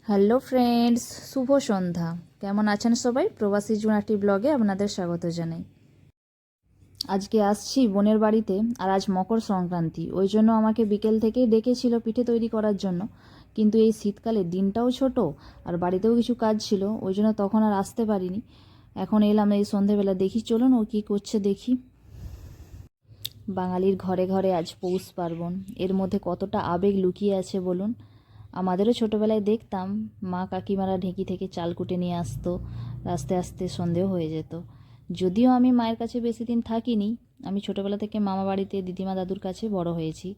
Hello friends, শুভ সন্ধ্যা। কেমন আছেন সবাই? প্রবাসী জুনাটি ব্লগে আপনাদের স্বাগত জানাই। আজকে আসছি বোনের বাড়িতে, আর আজ মকর সংক্রান্তি। ওই জন্য আমাকে বিকেল থেকেই ডেকেছিল পিঠে তৈরি করার জন্য, কিন্তু এই শীতকালে দিনটাও ছোট আর বাড়িতেও কিছু কাজ ছিল, ওই জন্য তখন আর আসতে পারিনি। এখন এলাম এই সন্ধেবেলা, দেখি চলুন ও কী করছে দেখি। বাঙালির ঘরে ঘরে আজ পৌষ পার্বণ, এর মধ্যে কতটা আবেগ লুকিয়ে আছে বলুন। আমাদেরও ছোটোবেলায় দেখতাম মা কাকিমারা ঢেঁকি থেকে চাল কুটে নিয়ে আসতো, আস্তে আস্তে সন্ধেও হয়ে যেত। যদিও আমি মায়ের কাছে বেশি দিন থাকিনি, আমি ছোটোবেলা থেকে মামা বাড়িতে দিদিমা দাদুর কাছে বড় হয়েছি।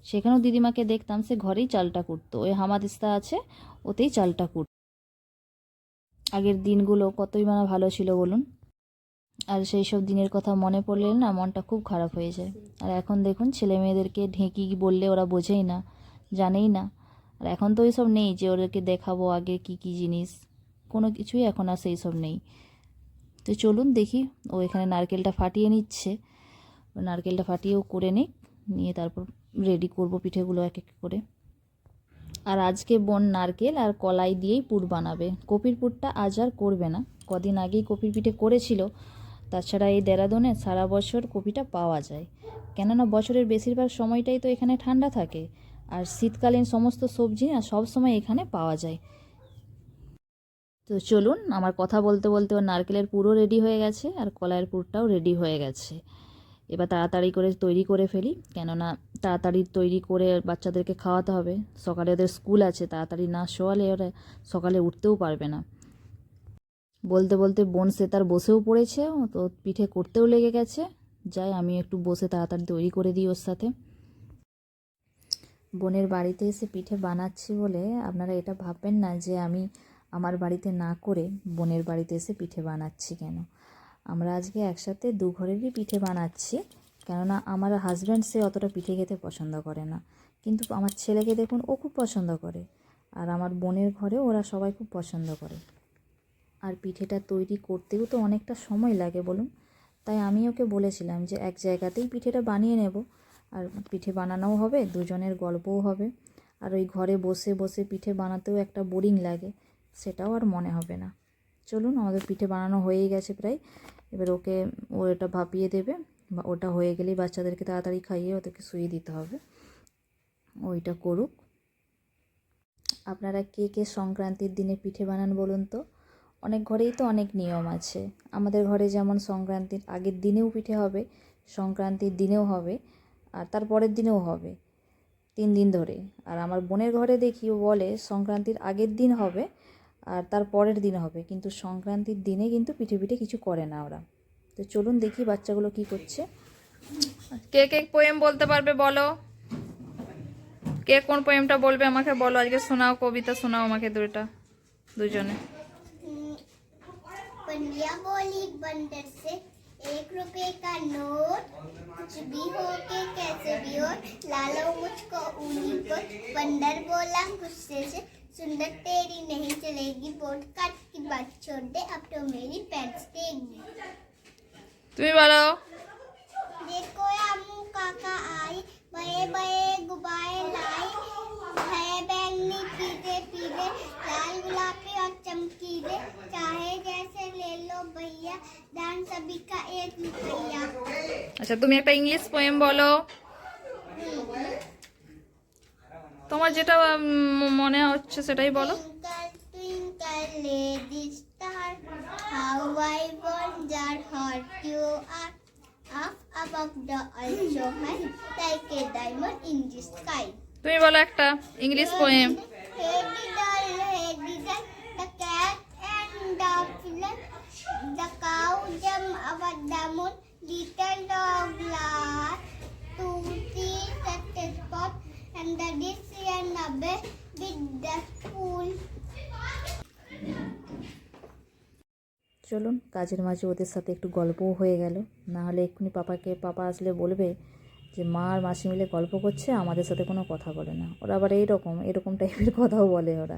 সেখানেও দিদিমাকে দেখতাম সে ঘরেই চালটা কুটতো, ওই হামাদিস্তা আছে ওতেই চালটা কুটতো। আগের দিনগুলো কতই মানে ভালো ছিল বলুন। আর সেই সব দিনের কথা মনে পড়লে না মনটা খুব খারাপ হয়ে যায়। আর এখন দেখুন ছেলে মেয়েদেরকে ঢেঁকি বললে ওরা বোঝেই না, জানেই না। আর এখন তো ওইসব নেই যে ওদেরকে দেখাবো আগে কি কি জিনিস, কোনো কিছুই এখন আর সেই সব নেই। তো চলুন দেখি, ও এখানে নারকেলটা ফাটিয়ে নিচ্ছে। নারকেলটা ফাটিয়েও করে নিয়ে তারপর রেডি করব পিঠেগুলো এক এক করে। আর আজকে বোন নারকেল আর কলাই দিয়েই পুর বানাবে, কপির পুরটা আজ আর করবে না। কদিন আগেই কপির পিঠে করেছিল। তাছাড়া এই দেরাদুনে সারা বছর কপিটা পাওয়া যায়, কেননা বছরের বেশিরভাগ সময়টাই তো এখানে ঠান্ডা থাকে, আর শীতকালীন সমস্ত সবজি না সব সময় এখানে পাওয়া যায়। তো চলুন, আমার কথা বলতে বলতে ওর নারকেলের পুরও রেডি হয়ে গেছে আর কলাইয়ের পুরটাও রেডি হয়ে গেছে। এবার তাড়াতাড়ি করে তৈরি করে ফেলি, কেননা তাড়াতাড়ি তৈরি করে বাচ্চাদেরকে খাওয়াতে হবে। সকালে ওদের স্কুল আছে, তাড়াতাড়ি না শোয়ালে ওরা সকালে উঠতেও পারবে না। বলতে বলতে বোন সে তার বসেও পড়েছে, তো পিঠে করতেও লেগে গেছে। যাই আমি একটু বসে তাড়াতাড়ি তৈরি করে দিই ওর সাথে। বোনের বাড়িতে এসে পিঠে বানাচ্ছি বলে আপনারা এটা ভাববেন না যে আমি আমার বাড়িতে না করে বোনের বাড়িতে এসে পিঠে বানাচ্ছি কেন। আমরা আজকে একসাথে দু ঘরেরই পিঠে বানাচ্ছি, কেননা আমার হাজব্যান্ড সে অতটা পিঠে খেতে পছন্দ করে না, কিন্তু আমার ছেলেকে দেখুন ও খুব পছন্দ করে, আর আমার বোনের ঘরে ওরা সবাই খুব পছন্দ করে। আর পিঠেটা তৈরি করতেও তো অনেকটা সময় লাগে বলুন। তাই আমি ওকে বলেছিলাম যে এক জায়গাতেই পিঠেটা বানিয়ে নেব, আর পিঠে বানানোও হবে, দুজনের গল্পও হবে। আর ওই ঘরে বসে বসে পিঠে বানাতেও একটা বোরিং লাগে, সেটাও আর মনে হবে না। চলুন, আমাদের পিঠে বানানো হয়েই গেছে প্রায়। এবার ওকে ও এটা ভাপিয়ে দেবে, বা ওটা হয়ে গেলেই বাচ্চাদেরকে তাড়াতাড়ি খাইয়ে ওদেরকে শুয়ে দিতে হবে। ওইটা করুক। আপনারা কে কে সংক্রান্তির দিনে পিঠে বানান বলুন তো? অনেক ঘরেই তো অনেক নিয়ম আছে। আমাদের ঘরে যেমন সংক্রান্তির আগের দিনেও পিঠে হবে, সংক্রান্তির দিনেও হবে, আর তার পরের দিনেও হবে, 3 দিন ধরে। আর আমার বোনের ঘরে দেখি ও বলে সংক্রান্তির আগের দিন হবে আর তার পরের দিন হবে, কিন্তু সংক্রান্তির দিনে কিন্তু পিঠে পিঠে কিছু করে না ওরা। তো চলুন দেখি বাচ্চাগুলো কি করছে। কে কে পোয়েম বলতে পারবে বলো? কে কোন পোয়েমটা বলবে আমাকে বলো, আজকে শোনাও, কবিতা শোনাও আমাকে দুজনে। बंदिया बोली बंदर से 1 रुपए का नोट, कुछ भी हो के कैसे भी हो ला लो मुझको ऊनी को। बंदर बोला गुस्से से सुंदर तेरी नहीं चलेगी, बोट काट की बात छोड़ दे, अब तो मेरी पैंट्स देगी। তুমি বলো। देखो अम्मू काका आई, बड़े बड़े गुब्बारे लाई, है बैंगनी पीले पीले लाल गुलाबी और चमकीले, चाहे जैसे ले लो भैया, दान सभी का एक रुपया। আচ্ছা, তুমি একটা ইংলিশ পোয়েম বলো, তোমার যেটা মনে হচ্ছে সেটাই বলো। Twinkle twinkle little star, how I wonder what you are, up above the also high, like a diamond in the sky. তুমি বলো একটা English poem. Hey diddle, the cat and the fiddle, the cow jumped over the moon, little dog laughed to see such a spot, and the dish and the bed with the spoon. চলুন, কাজের মাঝে ওদের সাথে একটু গল্পও হয়ে গেল, না হলে এক্ষুনি পাপা আসলে বলবে যে মা আর মাসি মিলে গল্প করছে, আমাদের সাথে কোনো কথা বলে না। ওরা আবার এরকম টাইপের কথাও বলে ওরা।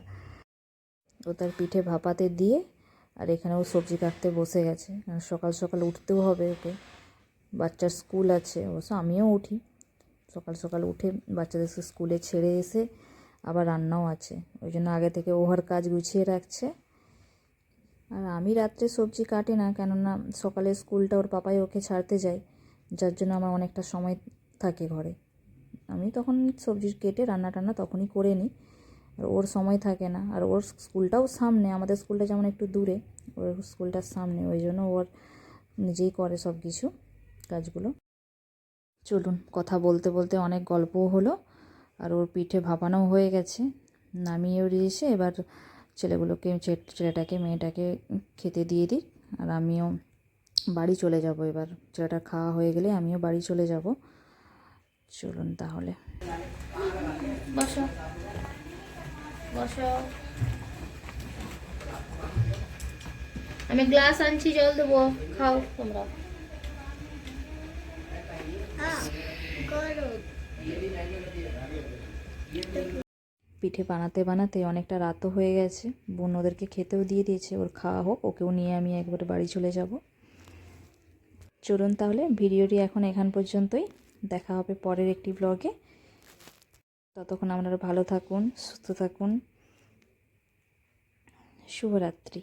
ও তার পিঠে ভাপাতে দিয়ে আর এখানেও সবজি কাটতে বসে গেছে, সকাল সকাল উঠতেও হবে ওকে, বাচ্চার স্কুল আছে। অবশ্য আমিও উঠি সকাল সকাল, উঠে বাচ্চাদের স্কুলে ছেড়ে এসে আবার রান্নাও আছে, ওই জন্য আগে থেকে ওভার কাজ গুছিয়ে রাখছে। আর আমি রাত্রে সবজি কাটি না, কেননা সকালে স্কুলটা ওর পাপাই ওকে ছাড়তে যায়, যার জন্য আমার অনেকটা সময় থাকে ঘরে। আমি তখন সবজি কেটে রান্না টান্না তখনই করে নিই, আর ওর সময় থাকে না। আর ওর স্কুলটাও সামনে, আমাদের স্কুলটা যেমন একটু দূরে, ওর স্কুলটার সামনে, ওই জন্য ওর নিজেই করে সব কিছু কাজগুলো। চলুন, কথা বলতে বলতে অনেক গল্পও হলো, আর ওর পিঠে ভাপানো হয়ে গেছে, নামিয়েও দিয়েছে। এবার ছেলেটাকে মেয়েটাকে খেতে দিয়ে দিই, আর আমিও বাড়ি চলে যাব। এবার ছেলেটা খাওয়া হয়ে গেলে আমিও বাড়ি চলে যাব। চলুন তাহলে। বসো বসো, আমি গ্লাস আনছি, জল দেবো, খাও তোমরা। পিঠে বানাতে বানাতে অনেকটা রাতও হয়ে গেছে, বোন ওদেরকে খেতেও দিয়ে দিয়েছে, ওর খাওয়া হোক, ওকেও নিয়ে আমি একবারে বাড়ি চলে যাব। চলুন তাহলে, ভিডিওটি এখন এখান পর্যন্তই, দেখা হবে পরের একটি ব্লগে। ততক্ষণ আপনারা ভালো থাকুন, সুস্থ থাকুন, শুভরাত্রি।